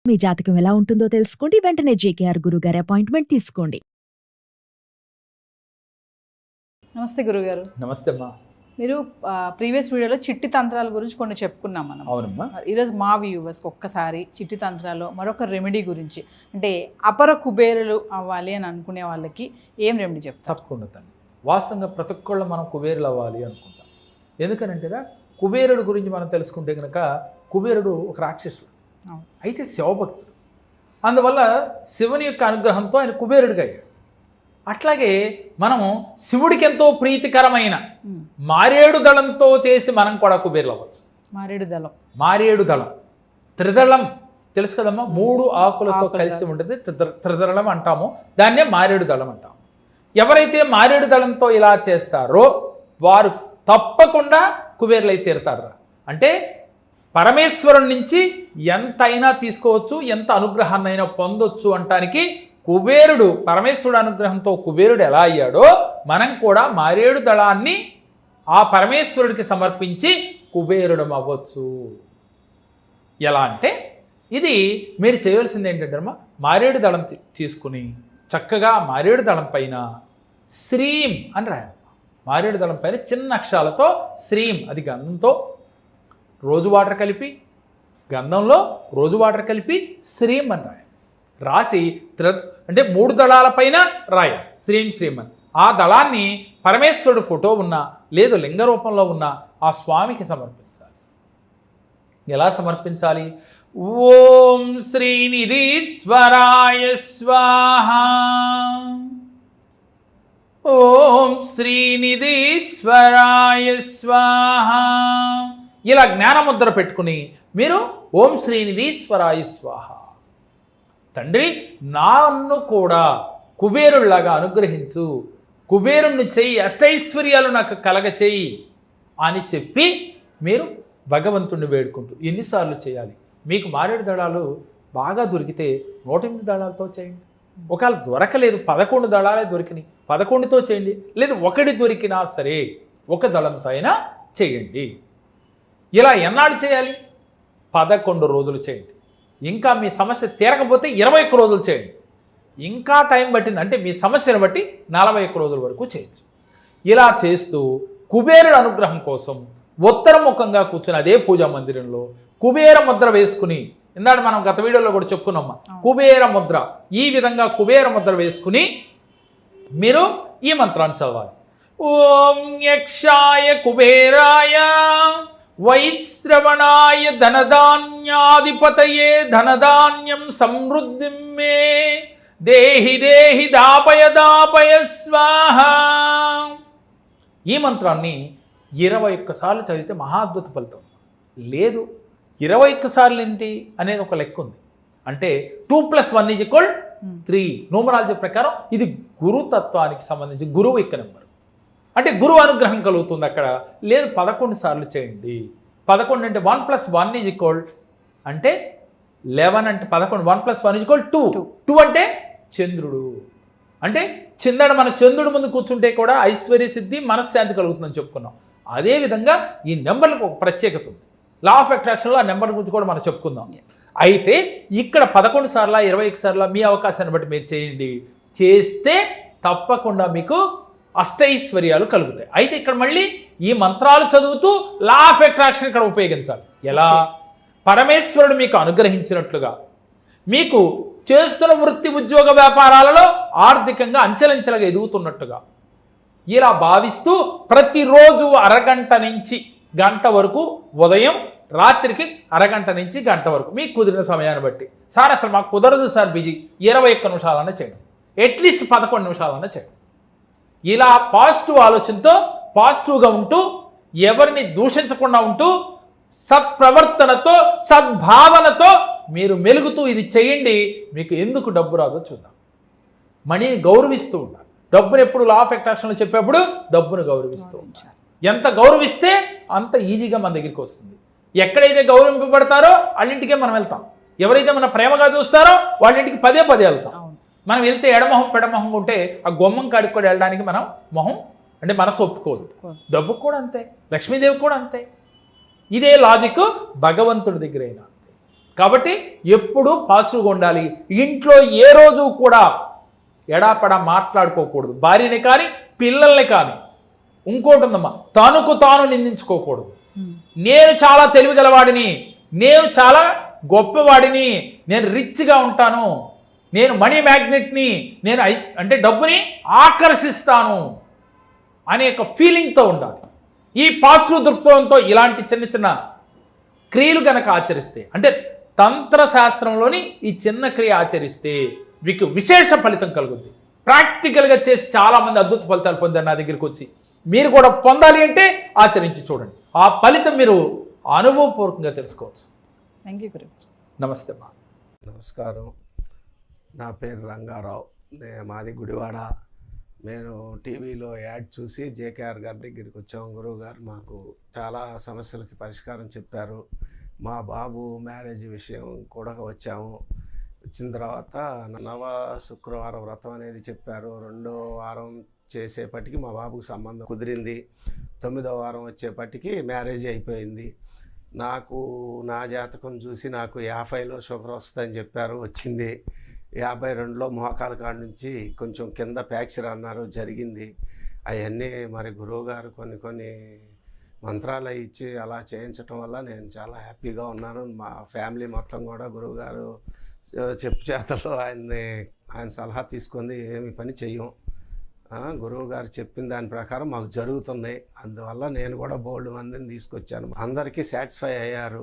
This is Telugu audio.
మీ జాతకం ఎలా ఉంటుందో తెలుసుకోండి. వెంటనే జేకేఆర్ గురుగారి అపాయింట్మెంట్ తీసుకోండి. నమస్తే గురుగారు. నమస్తే అమ్మా. మీరు ప్రీవియస్ వీడియోలో చిట్టి తంత్రాల గురించి కొన్ని చెప్పుకున్నాం మనం. అవునమ్మా. ఈరోజు మా వ్యూవర్స్కి ఒక్కసారి చిట్టి తంత్రాల్లో మరొక రెమెడీ గురించి, అంటే అపర కుబేరులు అవ్వాలి అని అనుకునే వాళ్ళకి ఏం రెమెడీ చెప్తారు? తప్పకుండా తల్లి. వాస్తవంగా ప్రతి ఒక్కళ్ళు మనం కుబేరులు అవ్వాలి అనుకుంటాం. ఎందుకనంటేరా కుబేరుడు గురించి మనం తెలుసుకుంటే కనుక కుబేరుడు ఒక రాక్షసుడు, అయితే శివభక్తుడు. అందువల్ల శివుని యొక్క అనుగ్రహంతో ఆయన కుబేరుడిగా అయ్యాడు. అట్లాగే మనము శివుడికి ఎంతో ప్రీతికరమైన మారేడు దళంతో చేసి మనం కూడా కుబేరులు అవ్వచ్చు. మారేడు దళం త్రిదళం తెలుసు కదమ్మా, 3 ఆకులతో కలిసి ఉంటుంది, త్రిదళం అంటాము. దాన్నే మారేడు దళం అంటాము. ఎవరైతే మారేడు దళంతో ఇలా చేస్తారో వారు తప్పకుండా కుబేరులు అయితే తీరుతారు. అంటే పరమేశ్వరుని నుంచి ఎంతైనా తీసుకోవచ్చు, ఎంత అనుగ్రహాన్నైనా పొందొచ్చు అంటానికి కుబేరుడు, పరమేశ్వరుడు అనుగ్రహంతో కుబేరుడు ఎలా అయ్యాడో మనం కూడా మారేడు దళాన్ని ఆ పరమేశ్వరుడికి సమర్పించి కుబేరుడం అవ్వచ్చు. ఎలా అంటే ఇది మీరు చేయవలసింది ఏంటంటే అమ్మా, మారేడు దళం తీసుకుని చక్కగా మారేడు దళం పైన శ్రీం అని రాయాలి. మారేడు దళం పైన చిన్న అక్షరాలతో శ్రీం, అది గంధంతో రోజు వాటర్ కలిపి, గంధంలో రోజు వాటర్ కలిపి శ్రీం అని రాయాలి. రాసి అంటే 3 దళాల పైన రాయాలి శ్రీం శ్రీం అని. ఆ దళాన్ని పరమేశ్వరుడు ఫోటో ఉన్నా లేదు లింగ రూపంలో ఉన్న ఆ స్వామికి సమర్పించాలి. ఎలా సమర్పించాలి? ఓం శ్రీనిధీశ్వరాయ స్వాహ, ఓం శ్రీనిధీశ్వరాయ స్వాహ. ఇలా జ్ఞానముద్ర పెట్టుకుని మీరు ఓం శ్రీనిధీశ్వరాయ స్వాహ, తండ్రి నన్ను కూడా కుబేరుడిలాగా అనుగ్రహించు, కుబేరుణ్ణి చెయ్యి, అష్టైశ్వర్యాలు నాకు కలగ చెయ్యి అని చెప్పి మీరు భగవంతుడిని వేడుకుంటూ ఎన్నిసార్లు చేయాలి? మీకు మారేడు దళాలు బాగా దొరికితే 108 దళాలతో చేయండి. ఒకవేళ దొరకలేదు 11 దళాలే దొరికినాయి, 11తో చేయండి. లేదు 1 దొరికినా సరే 1 దళంతో అయినా చేయండి. ఇలా ఎన్నాళ్ళు చేయాలి? 11 రోజులు చేయండి. ఇంకా మీ సమస్య తీరకపోతే 21 రోజులు చేయండి. ఇంకా టైం పట్టింది అంటే మీ సమస్యను బట్టి 41 రోజుల వరకు చేయొచ్చు. ఇలా చేస్తూ కుబేరుడు అనుగ్రహం కోసం ఉత్తరముఖంగా కూర్చుని అదే పూజా మందిరంలో కుబేర ముద్ర వేసుకుని, ఇందాక మనం గత వీడియోలో కూడా చెప్పుకున్నాం, కుబేర ముద్ర, ఈ విధంగా కుబేర ముద్ర వేసుకుని మీరు ఈ మంత్రాన్ని చదవాలి. ఓం యక్షాయ కుబేరాయ వైశ్రవణాయ ధనధాన్యాధిపతయే ధనధాన్యం సమృద్ధిం మే దేహి దేహి దాపయ దాపయ స్వాహ. ఈ మంత్రాన్ని 21 సార్లు చదివితే మహాద్భుత ఫలితం. లేదు 21 సార్లు ఏంటి అనేది ఒక లెక్క ఉంది. అంటే 2 + 1 = 3 న్యూమరాలజీ ప్రకారం ఇది గురుతత్వానికి సంబంధించి గురువు యొక్క నెంబర్. అంటే గురువు అనుగ్రహం కలుగుతుంది అక్కడ. లేదు 11 సార్లు చేయండి. 11 అంటే 1 + 1 = అంటే 11 అంటే 11, 1 + 1 = 2. 2 అంటే చంద్రుడు. అంటే మన చంద్రుడు ముందు కూర్చుంటే కూడా ఐశ్వర్య సిద్ధి, మనశ్శాంతి కలుగుతుందని చెప్పుకున్నాం. అదేవిధంగా ఈ నెంబర్లకు ఒక ప్రత్యేకత ఉంది. లా ఆఫ్ అట్రాక్షన్లో ఆ నెంబర్ గురించి కూడా మనం చెప్పుకుందాం. అయితే ఇక్కడ 11 సార్లు 21 సార్లు మీ అవకాశాన్ని బట్టి మీరు చేయండి. చేస్తే తప్పకుండా మీకు అష్టైశ్వర్యాలు కలుగుతాయి. అయితే ఇక్కడ మళ్ళీ ఈ మంత్రాలు చదువుతూ లా ఆఫ్ అట్రాక్షన్ ఇక్కడ ఉపయోగించాలి. ఎలా? పరమేశ్వరుడు మీకు అనుగ్రహించినట్లుగా, మీకు చేస్తున్న వృత్తి ఉద్యోగ వ్యాపారాలలో ఆర్థికంగా అంచెలంచెలుగా ఎదుగుతున్నట్టుగా ఇలా భావిస్తూ ప్రతిరోజు అరగంట నుంచి గంట వరకు, ఉదయం రాత్రికి అరగంట నుంచి గంట వరకు మీకు కుదిరిన సమయాన్ని బట్టి, సార్ అసలు మాకు కుదరదు సార్, బిజీ, 21 నిమిషాలన్నా చేయండి, అట్లీస్ట్ 11 నిమిషాలన్నా చేయండి. ఇలా పాజిటివ్ ఆలోచనతో పాజిటివ్గా ఉంటూ ఎవరిని దూషించకుండా ఉంటూ సత్ప్రవర్తనతో సద్భావనతో మీరు మెలుగుతూ ఇది చేయండి. మీకు ఎందుకు డబ్బు రాదో చూద్దాం. మనీని గౌరవిస్తూ ఉండాలి. డబ్బును ఎప్పుడు లా ఆఫ్ అట్రాక్షన్లో చెప్పేప్పుడు డబ్బును గౌరవిస్తూ ఉంటారు. ఎంత గౌరవిస్తే అంత ఈజీగా మన దగ్గరికి వస్తుంది. ఎక్కడైతే గౌరవింపబడతారో వాళ్ళింటికే మనం వెళ్తాం. ఎవరైతే మన ప్రేమగా చూస్తారో వాళ్ళింటికి పదే వెళ్తాం. మనం వెళ్తే ఎడమొహం పెడమొహం ఉంటే ఆ గుమ్మం కాడికి కూడా వెళ్ళడానికి మనం మొహం అంటే మనసు ఒప్పుకోదు. డబ్బుకు కూడా అంతే, లక్ష్మీదేవి కూడా అంతే. ఇదే లాజిక్ భగవంతుడి దగ్గరైనా. కాబట్టి ఎప్పుడూ పాజిటివ్గా ఉండాలి. ఇంట్లో ఏ రోజు కూడా ఎడాపడా మాట్లాడుకోకూడదు. భార్యని కానీ పిల్లల్ని కానీ. ఇంకోటి ఉందమ్మా, తనకు తాను నిందించుకోకూడదు. నేను చాలా తెలివిగలవాడిని, నేను చాలా గొప్పవాడిని, నేను రిచ్గా ఉంటాను, నేను మనీ మ్యాగ్నెట్ని, నేను అంటే డబ్బుని ఆకర్షిస్తాను అనే ఒక ఫీలింగ్తో ఉండాలి. ఈ పాజిటివ్ దృక్పథంతో ఇలాంటి చిన్న చిన్న క్రియలు కనుక ఆచరిస్తే, అంటే తంత్రశాస్త్రంలోని ఈ చిన్న క్రియ ఆచరిస్తే మీకు విశేష ఫలితం కలుగుద్ది. ప్రాక్టికల్గా చేసి చాలామంది అద్భుత ఫలితాలు పొందారు నా దగ్గరికి వచ్చి. మీరు కూడా పొందాలి అంటే ఆచరించి చూడండి. ఆ ఫలితం మీరు అనుభవపూర్వకంగా తెలుసుకోవచ్చు. థ్యాంక్ యూ గురు. నమస్తే అమ్మా. నమస్కారం. నా పేరు రంగారావు. మాది గుడివాడ. నేను టీవీలో యాడ్ చూసి జేకేఆర్ గారి దగ్గరికి వచ్చాము. గురువు గారు మాకు చాలా సమస్యలకి పరిష్కారం చెప్పారు. మా బాబు మ్యారేజ్ విషయం కూడా వచ్చాము. వచ్చిన తర్వాత నవ శుక్రవారం వ్రతం అనేది చెప్పారు. 2వ వారం చేసేపటికి మా బాబుకు సంబంధం కుదిరింది. 9వ వారం వచ్చేపటికి మ్యారేజ్ అయిపోయింది. నాకు నా జాతకం చూసి నాకు 50లో షుగర్ వస్తుందని చెప్పారు. వచ్చింది. 52లో మోకాల కాడ నుంచి కొంచెం కింద ఫ్రాక్చర్ అన్నారు, జరిగింది. అవన్నీ మరి గురువుగారు కొన్ని మంత్రాలు ఇచ్చి అలా చేయించడం వల్ల నేను చాలా హ్యాపీగా ఉన్నాను. మా ఫ్యామిలీ మొత్తం కూడా గురువుగారు చెప్పు చేతలో ఆయన సలహా తీసుకుంది ఏమి పని చెయ్యం. గురువు గారు చెప్పిన దాని ప్రకారం మాకు జరుగుతున్నాయి. అందువల్ల నేను కూడా బోల్డ్ మందిని తీసుకొచ్చాను. అందరికీ సాటిస్ఫై అయ్యారు.